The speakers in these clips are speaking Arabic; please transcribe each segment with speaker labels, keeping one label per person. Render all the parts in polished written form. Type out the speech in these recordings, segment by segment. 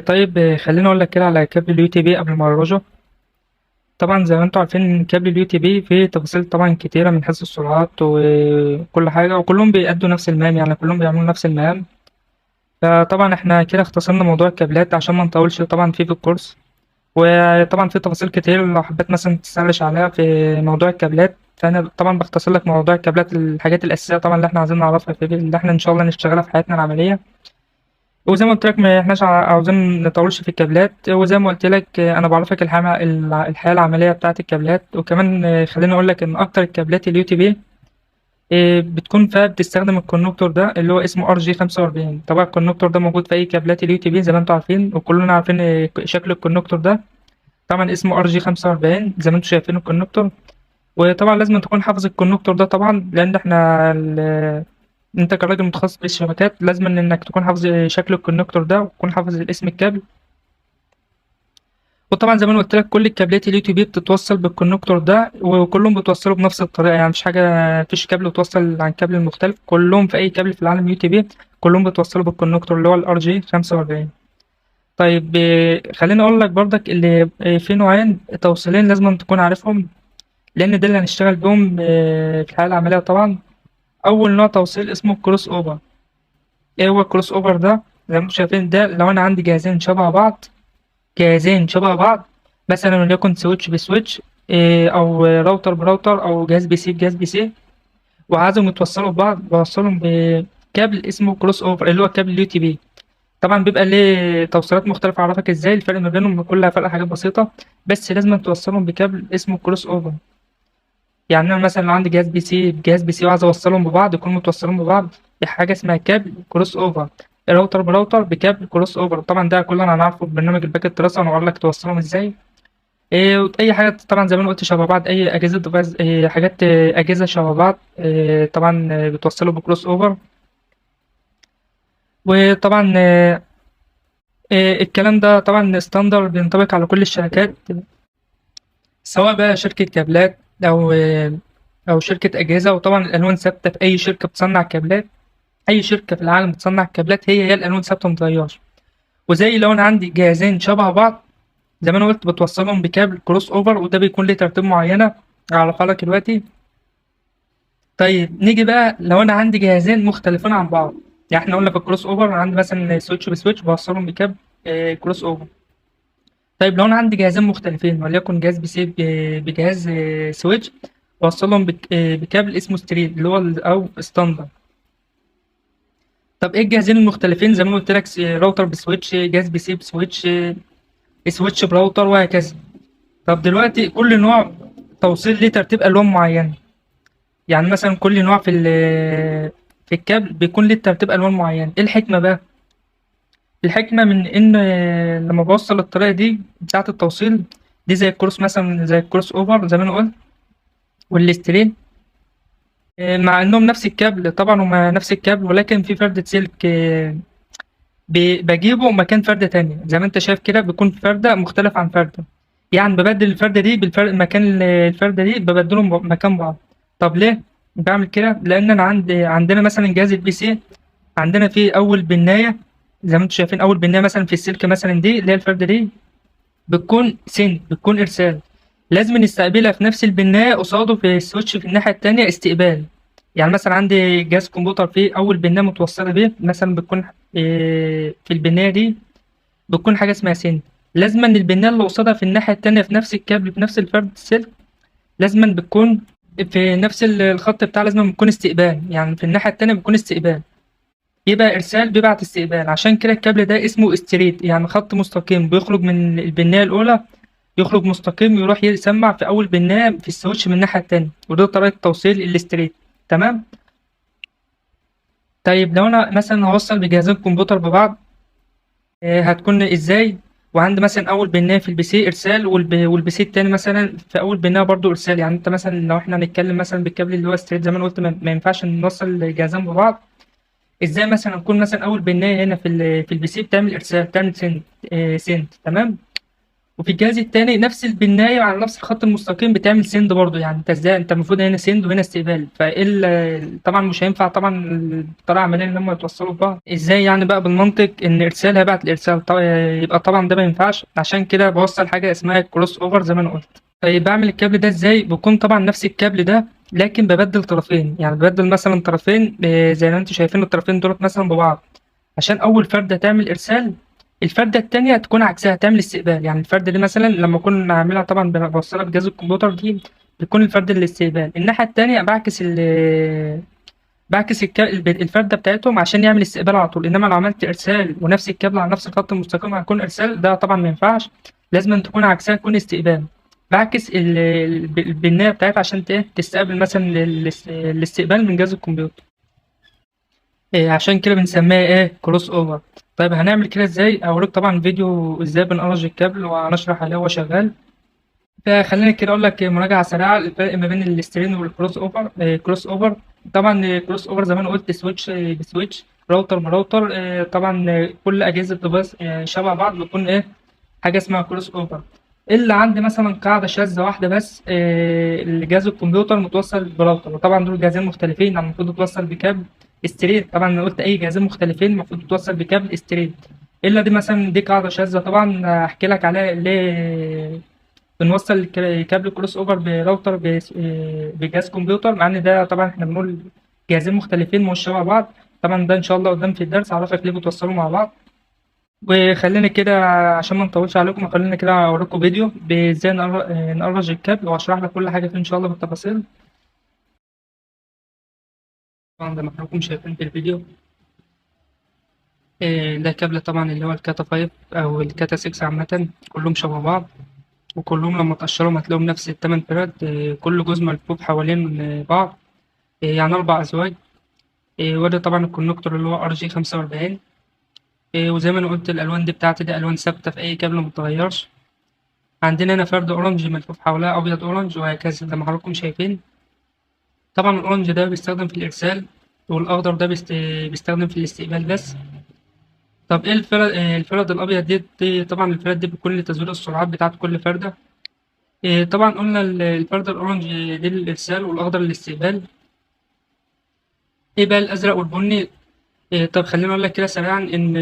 Speaker 1: طيب، خليني اقول لك كده على كابل اليو تي بي قبل ما اروجه. طبعا زي ما انتم عارفين إن كابل اليو تي بي فيه تفاصيل طبعا كتيره من حيث السرعات وكل حاجه، وكلهم بيأدوا نفس المهام، يعني كلهم بيعملوا نفس المهام. فطبعا احنا كده اختصرنا موضوع الكابلات عشان ما نطولش طبعا فيه في الكورس. وطبعا في تفاصيل كتير لو حبيت مثلا تسرش عليها في موضوع الكابلات، فانا طبعا بختصر لك موضوع الكابلات، الحاجات الاساسيه طبعا اللي احنا عايزين نعرفها في اللي احنا ان شاء الله نشتغلها في حياتنا العمليه. وزي ما قلت لك ما احناش عاوزين نطولش في الكابلات، وزي ما قلت لك انا بعرفك الحياه العمليه بتاعه الكابلات. وكمان خليني اقول لك ان اكتر الكابلات اليو تي بي بتكون فيها بتستخدم الكونكتور ده اللي هو اسمه ار جي 45. طبعا الكونكتور ده موجود في اي كابلات اليو تي بي زي ما انتم عارفين، وكلنا عارفين شكل الكونكتور ده. طبعا اسمه ار جي 45 زي ما انتم شايفين الكونكتور. وطبعا لازم تكون حافظ الكونكتور ده طبعا، لان احنا انت كراجل متخصص بالشبكات لازم انك تكون حافظ شكل الكونكتور ده وتكون حافظ اسم الكابل. وطبعا زي ما انا قلت لك كل الكابلات اليو تي بي بتتوصل بالكونكتور ده، وكلهم بيتوصلوا بنفس الطريقه، يعني مش حاجه، مفيش كابل بيتوصل عن كابل مختلف، كلهم في اي كابل في العالم يو تي بي كلهم بيتوصلوا بالكونكتور اللي هو الار جي 45. طيب، خليني اقول لك برضك اللي في نوعين توصيلين لازم تكون عارفهم، لان ده اللي هنشتغل بيهم في الحياه العمليه طبعا. اول نوع توصيل اسمه الكروس اوفر. ايه هو الكروس اوفر ده؟ زي ما انتم شايفين ده، لو انا عندي جهازين شبه بعض، جهازين شبه بعض، مثلا وليكن سويتش بسويتش، او راوتر براوتر، او جهاز بي سي بجهاز بي سي، وعايزهم يتوصلوا ببعض، بوصلهم بكابل اسمه كروس اوفر اللي هو كابل اليو تي بي. طبعا بيبقى ليه توصيلات مختلفة، أعرفك ازاي الفرق ما بينهم، كلها فرق حاجات بسيطة، بس لازم توصلهم بكابل اسمه كروس اوفر. يعني انا مثلا لو عندي جهاز بي سي بجهاز بي سي وعايز اوصلهم ببعض يكونوا متوصلين ببعض بحاجه اسمها كابل كروس اوفر. الراوتر براوتر بكابل كروس اوفر، طبعا ده كلنا هنعرفه في برنامج الباكيت تراسر، انا اقول لك توصلهم ازاي. اي حاجه طبعا زي ما انا قلت شبه بعض، اي اجهزه ديفايس، حاجات اجهزه شبه بعض، طبعا بتوصله بكروس اوفر. وطبعا الكلام ده طبعا ستاندر بينطبق على كل الشركات، سواء بقى شركه كابلات او شركه اجهزه. وطبعا الالوان ثابته في اي شركه بتصنع كابلات، اي شركه في العالم بتصنع كابلات هي الالوان ثابته متغيرش. وزي لو انا عندي جهازين شبه بعض زي ما انا قلت بتوصلهم بكابل كروس اوفر، وده بيكون ليه ترتيب معينه هعرفها لك دلوقتي. طيب نيجي بقى لو انا عندي جهازين مختلفين عن بعض، يعني احنا قلنا في الكروس اوفر عندي مثلا سويتش بسويتش بوصلهم بكابل كروس اوفر. طيب لو انا عندي جهازين مختلفين وليكن جهاز بي سي بجهاز سويتش، بوصلهم بكابل اسمه ستريت اللي هو او ستاندرد. طب ايه الجهازين المختلفين؟ زي ما قلت لك راوتر بسويتش، جهاز بي سي بسويتش، سويتش براوتر، وهكذا. طب دلوقتي كل نوع توصيل ليه ترتيب الوان معين، يعني مثلا كل نوع في الكابل بيكون ليه ترتيب الوان معين. ايه الحكمه بقى؟ الحكمه من ان لما بوصل الطريقه دي بتاعه التوصيل دي زي الكروس، مثلا زي الكروس اوفر زي ما انا قلت والسترين، مع انهم نفس الكابل طبعا، هما نفس الكابل ولكن في فردة سلك بجيبه مكان فردة تانية، زي ما انت شايف كده بيكون فردة مختلف عن فردة، يعني ببدل الفردة دي بالفرد مكان الفردة دي ببدلهم مكان بعض. طب ليه بعمل كده؟ لأن أنا عندنا مثلا جهاز البي سي، عندنا فيه أول بناية زي ما انتم شايفين، أول بناية مثلا في السلك مثلا دي اللي هي الفردة دي بتكون سن، بتكون إرسال، لازم نستقبلها في نفس البناية، قصاده في السويتش في الناحية التانية استقبال. يعني مثلا عندي جهاز كمبيوتر فيه أول بناية متوصلة بيه مثلا بتكون في البناية دي بتكون حاجة اسمها سن، لازما البناية اللي قصادها في الناحية التانية في نفس الكابل في نفس الفرد السلك لازما بتكون في نفس الخط بتاع، لازما بتكون استقبال، يعني في الناحية التانية بتكون استقبال، يبقى إرسال بيبعت استقبال. عشان كده الكابل ده اسمه استريت، يعني خط مستقيم بيخرج من البناية الأولى، يخرج مستقيم يروح يسمع في أول بناية في السويتش من الناحية التانية، وده طريقة توصيل الاستريت. تمام. طيب لو أنا مثلا هوصل بجهازين كمبيوتر ببعض، هتكون ازاي؟ وعندي مثلا اول بنايه في البي سي ارسال، والبي سي التاني مثلا في اول بنايه برضو ارسال، يعني انت مثلا لو احنا هنتكلم مثلا بالكابل اللي هو ستريت زي ما انا قلت ما ينفعش نوصل جهازين ببعض. ازاي مثلا نكون مثلا اول بنايه هنا في البي سي بتعمل ارسال، بتعمل سنت، تمام. وفي الجهاز التاني نفس البنايه على نفس الخط المستقيم بتعمل سند برضه. يعني انت ازاي، انت المفروض هنا سند وهنا استقبال، طبعا مش هينفع طبعا الطريقه العمليه ان هم يتوصلوا ببعض. ازاي يعني بقى بالمنطق ان ارسال هيبعت الارسال؟ يبقى طبعا ده ما ينفعش. عشان كده بوصل حاجه اسمها كروس اوفر زي ما انا قلت. طيب بعمل الكابل ده ازاي؟ بيكون طبعا نفس الكابل ده لكن ببدل طرفين. يعني ببدل مثلا طرفين زي ما انتم شايفين الطرفين دولت مثلا ببعض، عشان اول فرده تعمل ارسال، الفردة التانية تكون عكسها تعمل استقبال. يعني الفردة دي مثلا لما أكون عاملها طبعا بوصلها بجهاز الكمبيوتر دي بيكون الفردة الاستقبال، الناحية التانية بعكس الفردة بتاعتهم عشان يعمل استقبال على طول. إنما لو عملت إرسال ونفس الكابل على نفس الخط المستقيم هيكون إرسال، ده طبعا ما ينفعش. لازم أن تكون عكسها تكون استقبال. بعكس البناية بتاعتها عشان تستقبل مثلا الاستقبال من جهاز الكمبيوتر. عشان كده بنسميها كروس اوفر. طيب هنعمل كده ازاي؟ اوريك طبعا فيديو ازاي بنقرج الكابل وهنشرح عليه وهو شغال. فخليني كده اقول لك مراجعه سريعه الفرق ما بين الاسترين والكروس اوفر. كروس اوفر طبعا، كروس اوفر زي ما انا قلت سويتش بسويتش، راوتر براوتر. طبعا كل اجهزه ديفايس شبه بعض بيكون حاجه اسمها كروس اوفر. اللي عندي مثلا قاعده شاذه واحده بس، الجهاز الكمبيوتر متوصل براوتر، وطبعا دول جهازين مختلفين يعني المفروض يتوصل بكابل ستريت. طبعا انا قلت اي جهازين مختلفين المفروض يتوصل بكابل ستريت. الا دي مثلا دي قاعده شاذه طبعا، احكي لك عليها ليه بنوصل كابل كروس اوفر براوتر بجهاز كمبيوتر، مع ان ده طبعا احنا بنقول جهازين مختلفين مش شبه بعض. طبعا ده ان شاء الله قدام في الدرس اعرفك ليه بتوصلوا مع بعض. وخلينا كده عشان ما نطولش عليكم، خلينا كده اوريكم فيديو بازاي نقرج الكابل واشرح لك كل حاجه فيه ان شاء الله بالتفاصيل. طبعا زي ما حضراتكم شايفين في الفيديو، ده كابل طبعا اللي هو الكاتا 5 او الكاتا 6 عامه، كلهم شبه بعض وكلهم لما تقشرهم هتلاقيهم نفس التمن فرد. كل جزء ملفوف حوالين بعض، يعني 4 أزواج. وده طبعا الكونكتور اللي هو ار جي 45. وزي ما انا قلت الالوان دي بتاعتي دي الوان ثابته في اي كابل ما بتتغيرش. عندنا هنا فرد اورنج ملفوف حواليها ابيض اورنج وهكذا زي ما حضراتكم شايفين. طبعا الاورنج ده بيستخدم في الارسال، والاخضر ده بيستخدم في الاستقبال بس. طب ايه الفرد الابيض دي طبعا الفرد دي بيكون لتزويد السرعات بتاعت كل فرده. طبعا قلنا الفرد الاورنج دي للارسال والاخضر للاستقبال. ايه بقى الازرق والبني؟ طب خليني اقول لك كده سريعا ان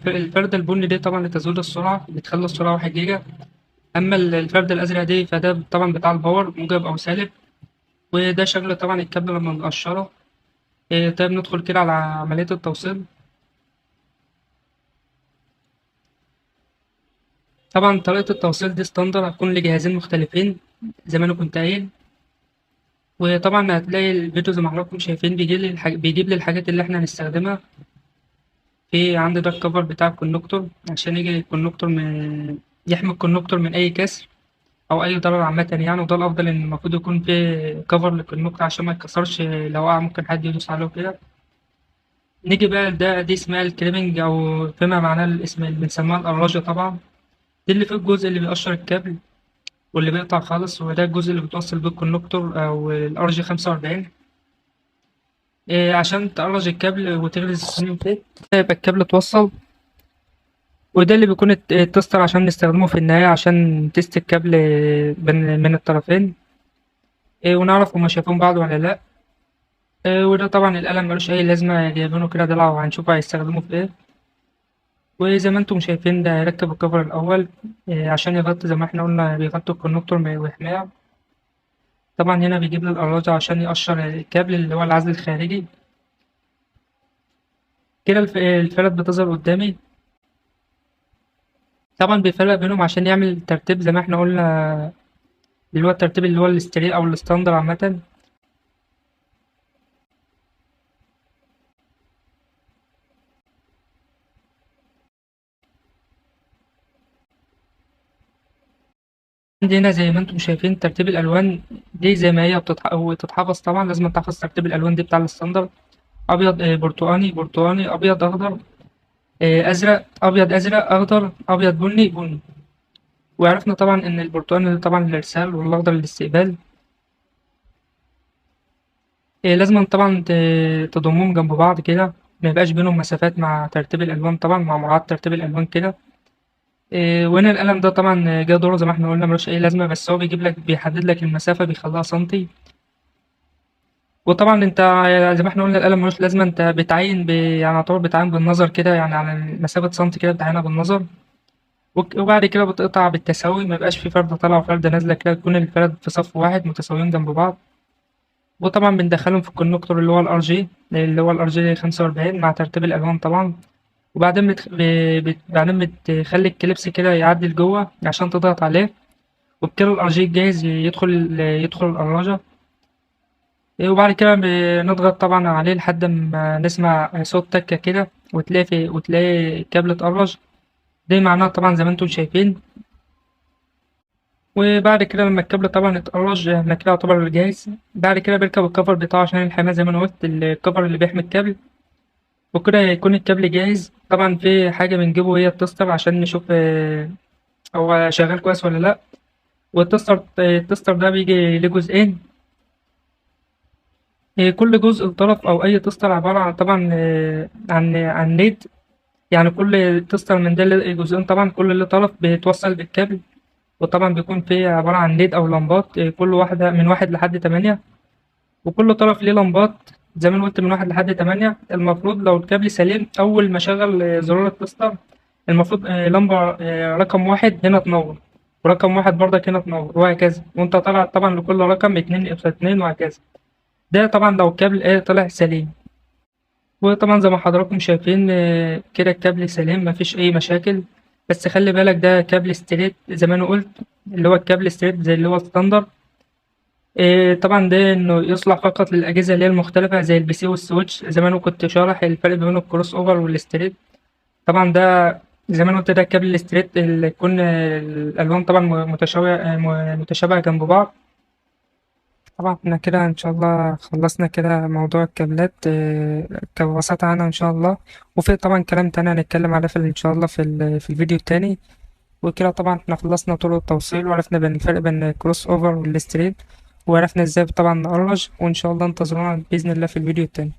Speaker 1: الفرده البني دي طبعا لتزويد السرعه بتخلي السرعه 1 جيجا. اما الفرده الازرق دي فده طبعا بتاع الباور موجب او سالب. وده شكل طبعا الكابل لما بنقشره. طيب ندخل كده على عمليه التوصيل. طبعا طريقه التوصيل دي ستاندر هتكون لجهازين مختلفين زي ما انا كنت قايل. وطبعا هتلاقي الفيديو زي ما حضراتكم شايفين بيجيب لي الحاجات اللي احنا هنستخدمها. في عندي ده الكفر بتاع الكونكتور عشان يجي الكونكتور يحمي الكونكتور من أي كسر أو أي ضرر عامة يعني. وده الأفضل إن المفروض يكون في كفر للكونكتور عشان ما يتكسرش لو وقع ممكن حد يدوس عليه وكده. نيجي بقى دي اسمها الكريبنج أو فيما معناه الاسم اللي بنسميها القراجة طبعا. دي اللي فيه الجزء اللي بيقشر الكابل واللي بيقطع خالص، وده الجزء اللي بتوصل بيه الكونكتور أو الار جي 45. عشان تقرج الكابل وتغرز السنين فيه يبقى الكابل اتوصل. وده اللي بيكون التستر عشان نستخدمه في النهاية عشان تست الكابل من الطرفين. ونعرف هما شايفين بعض ولا لأ. وده طبعا القلم ملوش أي لازمة جايبينه كده دلع وهنشوف هيستخدموه في ايه. وزي ما انتم شايفين ده هيركب الكفر الأول عشان يغطي زي ما احنا قلنا بيغطي الكونكتور ويحميها. طبعا هنا بيجيب لي القراجة عشان يقشر الكابل اللي هو العزل الخارجي. كده الفلت بتظهر قدامي. طبعا بيفرق بينهم عشان يعمل ترتيب زي ما احنا قلنا، اللي هو الترتيب اللي هو الاستري أو الستاندر عامة. عندي هنا زي ما انتم شايفين ترتيب الالوان دي زي ما هي وتتحفظ. طبعا لازم تحفظ ترتيب الالوان دي بتاع الستاندرد. ابيض برتقاني برتقاني ابيض اخضر ازرق ابيض ازرق اخضر ابيض بني بني. وعرفنا طبعا ان البرتقاني ده طبعا للارسال والاخضر للاستقبال. لازم طبعا تضمهم جنب بعض كده، ما يبقاش بينهم مسافات مع ترتيب الالوان طبعا مع مراعاة ترتيب الالوان كده. وهنا القلم ده طبعا جه دوره زي ما احنا قلنا ملوش أي لازمة، بس هو بيجيب لك بيحدد لك المسافة بيخليها سنتي. وطبعا انت زي ما احنا قلنا القلم ملوش لازمة، انت بتعين يعني يعتبر بتعين بالنظر كده، يعني على مسافة سنتي كده بتعينها بالنظر. وبعد كده بتقطع بالتساوي، ما يبقاش في فردة طالعة وفردة نازلة كده، تكون الفرد في صف واحد متساويين جنب بعض. وطبعا بندخلهم في الكونكتور اللي هو الار جي، اللي هو الار جي 45 مع ترتيب الألوان طبعا. وبعدين بعدين بتخلي الكليبس كده يعدي لجوه عشان تضغط عليه، وبكده الار جي جاهز يدخل الأراجة. وبعد كده بنضغط طبعا عليه لحد ما نسمع صوت تكة كده، وتلاقي الكابل اتقرج. ده معناه طبعا زي ما انتم شايفين. وبعد كده لما الكابل طبعا اتقرج احنا كده يعتبر جاهز. بعد كده بيركب الكفر بتاعه عشان الحماية زي ما انا قلت، الكفر اللي بيحمي الكابل. وكده هيكون الكابل جاهز. طبعا في حاجة بنجيبه هي التستر عشان نشوف هو شغال كويس ولا لأ. التستر ده بيجي له جزئين. كل جزء لطرف أو أي تستر عبارة عن طبعا عن ليد. يعني كل تستر من ده جزئين طبعا، كل اللي طرف بيتوصل بالكابل. وطبعا بيكون فيه عبارة عن ليد أو لمبات، كل واحدة من 1 لحد 8. وكل طرف ليه لمبات زي ما أنا قلت من 1 لحد 8. المفروض لو الكابل سليم أول ما أشغل زرار التستر، المفروض لمبة رقم 1 هنا تنور، ورقم 1 برضك هنا تنور، وهكذا. وأنت طالع طبعا لكل رقم 2 وهكذا. ده طبعا لو الكابل طلع سليم. وطبعا زي ما حضراتكم شايفين كده الكابل سليم مفيش أي مشاكل. بس خلي بالك ده كابل ستريت زي ما أنا قلت، اللي هو الكابل ستريت زي اللي هو ستاندر. طبعا ده إنه يصلح فقط للأجهزة اللي هي المختلفة زي البي سي والسويتش، زي ما أنا كنت شارح الفرق بين الكروس أوفر والستريت. طبعا ده زي ما أنا قلت ده الكابل الستريت اللي يكون الألوان طبعا متشابهة جنب بعض. طبعا احنا كده ان شاء الله خلصنا كده موضوع الكابلات كبساطة عنها ان شاء الله. وفي طبعا كلام تاني هنتكلم عليه ان شاء الله في الفيديو التاني. وكده طبعا احنا خلصنا طرق التوصيل، وعرفنا بين الفرق بين الكروس اوفر والستريت، وعرفنا ازاي طبعا نقرج. وان شاء الله انتظرونا بإذن الله في الفيديو التاني.